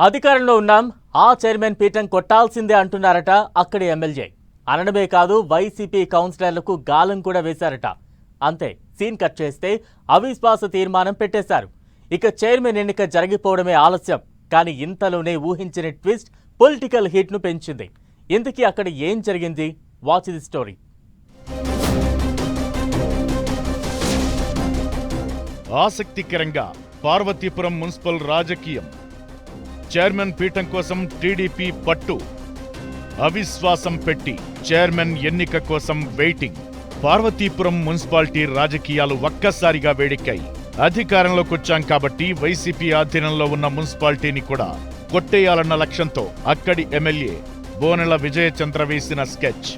అధికారంలో ఉన్నాం, ఆ చైర్మన్ పీఠం కొట్టాల్సిందే అంటున్నారట అక్కడి ఎమ్మెల్యే. అనడమే కాదు, వైసీపీ కౌన్సిలర్లకు గాలం కూడా వేశారట. అంతే, సీన్ కట్ చేస్తే అవిశ్వాస తీర్మానం పెట్టేశారు. ఇక చైర్మన్ ఎన్నిక జరిగిపోవడమే ఆలస్యం. కానీ ఇంతలోనే ఊహించిన ట్విస్ట్ పొలిటికల్ హిట్ ను పెంచింది. ఇంతకీ అక్కడ ఏం జరిగింది? Watch the story. ఆసక్తికరంగా పార్వతీపురం మున్సిపల్ రాజకీయం. చైర్మన్ పీఠం కోసం టీడీపీ పట్టు. అవిశ్వాసం పెట్టి చైర్మన్ ఎన్నిక కోసం వెయిటింగ్. పార్వతీపురం మున్సిపాలిటీ రాజకీయాలు ఒక్కసారిగా వేడెక్కాయి. అధికారంలోకొచ్చాం కాబట్టి వైసీపీ ఆధీనంలో ఉన్న మున్సిపాలిటీని కూడా కొట్టేయాలన్న లక్ష్యంతో అక్కడి ఎమ్మెల్యే బోనెల విజయచంద్ర వేసిన స్కెచ్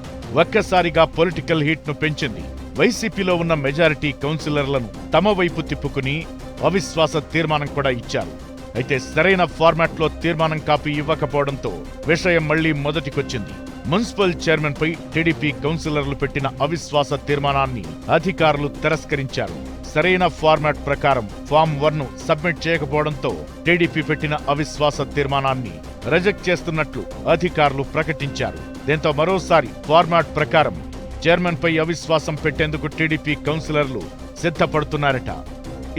ఒక్కసారిగా పొలిటికల్ హీట్ ను పెంచింది. వైసీపీలో ఉన్న మెజారిటీ కౌన్సిలర్లను తమ వైపు తిప్పుకుని అవిశ్వాస తీర్మానం కూడా ఇచ్చారు. అయితే సరైన ఫార్మాట్లో తీర్మానం కాపీ ఇవ్వకపోవడంతో విషయం మళ్లీ మొదటికొచ్చింది. మున్సిపల్ చైర్మన్ పై టీడీపీ కౌన్సిలర్లు పెట్టిన అవిశ్వాస తీర్మానాన్ని అధికారులు తిరస్కరించారు. సరైన ఫార్మాట్ ప్రకారం ఫామ్ 1 ను సబ్మిట్ చేయకపోవడంతో టీడీపీ పెట్టిన అవిశ్వాస తీర్మానాన్ని రిజెక్ట్ చేస్తున్నట్లు అధికారులు ప్రకటించారు. దీంతో మరోసారి ఫార్మాట్ ప్రకారం చైర్మన్ పై అవిశ్వాసం పెట్టేందుకు టీడీపీ కౌన్సిలర్లు సిద్ధపడుతున్నారట.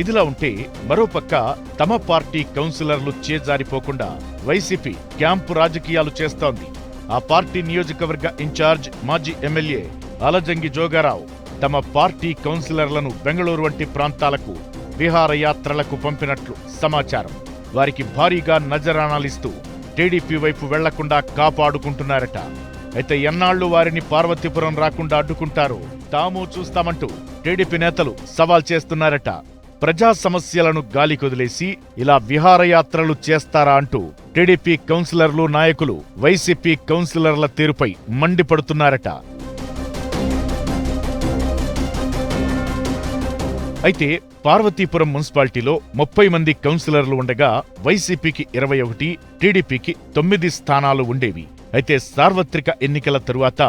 ఇదిలా ఉంటే మరోపక్క తమ పార్టీ కౌన్సిలర్లు చేజారిపోకుండా వైసీపీ క్యాంపు రాజకీయాలు చేస్తోంది. ఆ పార్టీ నియోజకవర్గ ఇన్ఛార్జ్ మాజీ ఎమ్మెల్యే అలజంగి జోగారావు తమ పార్టీ కౌన్సిలర్లను బెంగళూరు వంటి ప్రాంతాలకు విహారయాత్రలకు పంపినట్లు సమాచారం. వారికి భారీగా నజరానాలిస్తూ టీడీపీ వైపు వెళ్లకుండా కాపాడుకుంటున్నారట. అయితే ఎన్నాళ్లు వారిని పార్వతీపురం రాకుండా అడ్డుకుంటారో తాము చూస్తామంటూ టీడీపీ నేతలు సవాల్ చేస్తున్నారట. ప్రజా సమస్యలను గాలి కొదిలేసి ఇలా విహారయాత్రలు చేస్తారా అంటూ టీడీపీ కౌన్సిలర్లు, నాయకులు వైసీపీ కౌన్సిలర్ల తీరుపై మండిపడుతున్నారట. అయితే పార్వతీపురం మున్సిపాలిటీలో 30 మంది కౌన్సిలర్లు ఉండగా వైసీపీకి 21, టీడీపీకి 9 స్థానాలు ఉండేవి. అయితే సార్వత్రిక ఎన్నికల తరువాత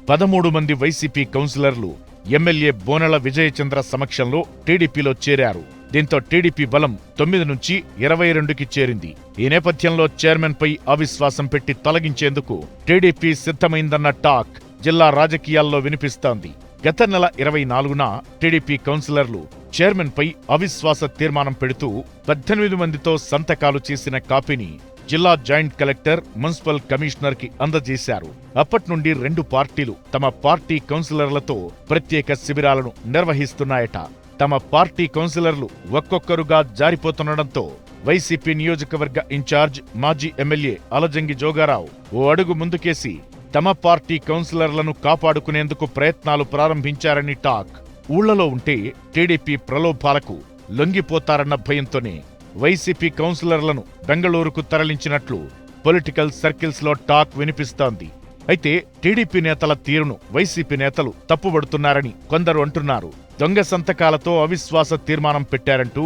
13 మంది వైసీపీ కౌన్సిలర్లు ఎమ్మెల్యే బోనెల విజయచంద్ర సమక్షంలో టీడీపీలో చేరారు. దీంతో టీడీపీ బలం 9 నుంచి 22కి చేరింది. ఈ నేపథ్యంలో చైర్మన్ పై అవిశ్వాసం పెట్టి తొలగించేందుకు టీడీపీ సిద్ధమైందన్న టాక్ జిల్లా రాజకీయాల్లో వినిపిస్తోంది. గత నెల 24న టీడీపీ కౌన్సిలర్లు చైర్మన్ పై అవిశ్వాస తీర్మానం పెడుతూ 18 మందితో సంతకాలు చేసిన కాపీని జిల్లా జాయింట్ కలెక్టర్, మున్సిపల్ కమిషనర్ కి అందజేశారు. అప్పట్నుండి 2 పార్టీలు తమ పార్టీ కౌన్సిలర్లతో ప్రత్యేక శిబిరాలను నిర్వహిస్తున్నాయట. తమ పార్టీ కౌన్సిలర్లు ఒక్కొక్కరుగా జారిపోతుండటంతో వైసీపీ నియోజకవర్గ ఇన్ఛార్జ్ మాజీ ఎమ్మెల్యే అలజంగి జోగారావు ఓ అడుగు ముందుకేసి తమ పార్టీ కౌన్సిలర్లను కాపాడుకునేందుకు ప్రయత్నాలు ప్రారంభించారని టాక్. ఊళ్లలో ఉంటే టీడీపీ ప్రలోభాలకు లొంగిపోతారన్న భయంతోనే వైసీపీ కౌన్సిలర్లను బెంగళూరుకు తరలించినట్లు పొలిటికల్ సర్కిల్స్ లో టాక్ వినిపిస్తోంది. అయితే టీడీపీ నేతల తీరును వైసీపీ నేతలు తప్పుబడుతున్నారని కొందరు అంటున్నారు. దొంగ సంతకాలతో అవిశ్వాస తీర్మానం పెట్టారంటూ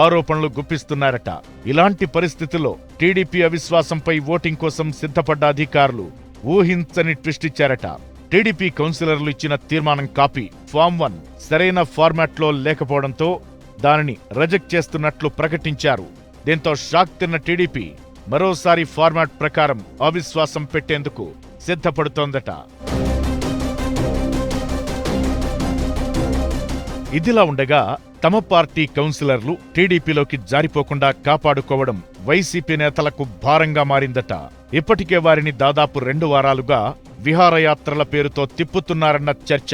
ఆరోపణలు గుప్పిస్తున్నారట. ఇలాంటి పరిస్థితుల్లో టీడీపీ అవిశ్వాసంపై ఓటింగ్ కోసం సిద్ధపడ్డ అధికారులు ఊహించని ట్విస్ట్ ఇచ్చారట. టీడీపీ కౌన్సిలర్లు ఇచ్చిన తీర్మానం కాపీ ఫామ్ 1 సరైన ఫార్మాట్లో లేకపోవడంతో దానిని రిజెక్ట్ చేస్తున్నట్లు ప్రకటించారు. దీంతో షాక్ తిన్న టీడీపీ మరోసారి ఫార్మాట్ ప్రకారం అవిశ్వాసం పెట్టేందుకు సిద్ధపడుతోందట. ఇదిలా ఉండగా తమ పార్టీ కౌన్సిలర్లు టీడీపీలోకి జారిపోకుండా కాపాడుకోవడం వైసీపీ నేతలకు భారంగా మారిందట. ఇప్పటికే వారిని దాదాపు 2 వారాలుగా విహారయాత్రల పేరుతో తిప్పుతున్నారన్న చర్చ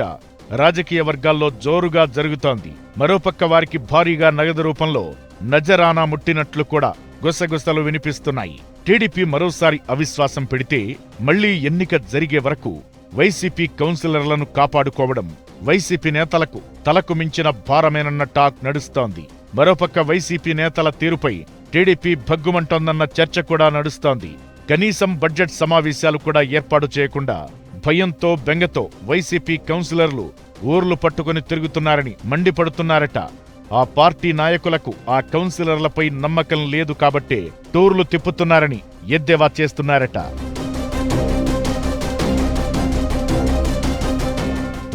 రాజకీయ వర్గాల్లో జోరుగా జరుగుతోంది. మరోపక్క వారికి భారీగా నగదు రూపంలో నజరానా ముట్టినట్లు కూడా గుసగుసలు వినిపిస్తున్నాయి. టీడీపీ మరోసారి అవిశ్వాసం పెడితే మళ్లీ ఎన్నిక జరిగే వరకు వైసీపీ కౌన్సిలర్లను కాపాడుకోవడం వైసీపీ నేతలకు తలకు మించిన భారమేనన్న టాక్ నడుస్తోంది. మరోపక్క వైసీపీ నేతల తీరుపై టీడీపీ భగ్గుమంటోందన్న చర్చ కూడా నడుస్తోంది. కనీసం బడ్జెట్ సమావేశాలు కూడా ఏర్పాటు చేయకుండా భయంతో, బెంగతో వైసీపీ కౌన్సిలర్లు ఊర్లు పట్టుకుని తిరుగుతున్నారని మండిపడుతున్నారట. ఆ పార్టీ నాయకులకు ఆ కౌన్సిలర్లపై నమ్మకం లేదు కాబట్టే టూర్లు తిప్పుతున్నారని ఎద్దేవా చేస్తున్నారట.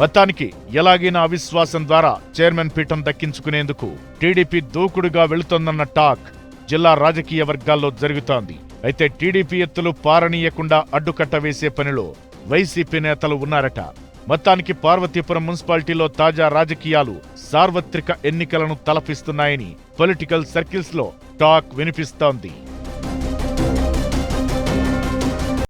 మొత్తానికి ఎలాగైనా అవిశ్వాసం ద్వారా చైర్మన్ పీఠం దక్కించుకునేందుకు టీడీపీ దూకుడుగా వెళుతోందన్న టాక్ జిల్లా రాజకీయ వర్గాల్లో జరుగుతోంది. అయితే టీడీపీ ఎత్తులు పారనీయకుండా అడ్డుకట్ట వేసే పనిలో వైసీపీ నేతలు ఉన్నారట. మొత్తానికి పార్వతీపురం మున్సిపాలిటీలో తాజా రాజకీయాలు సార్వత్రిక ఎన్నికలను తలపిస్తున్నాయని పొలిటికల్ సర్కిల్స్ లో టాక్ వినిపిస్తోంది.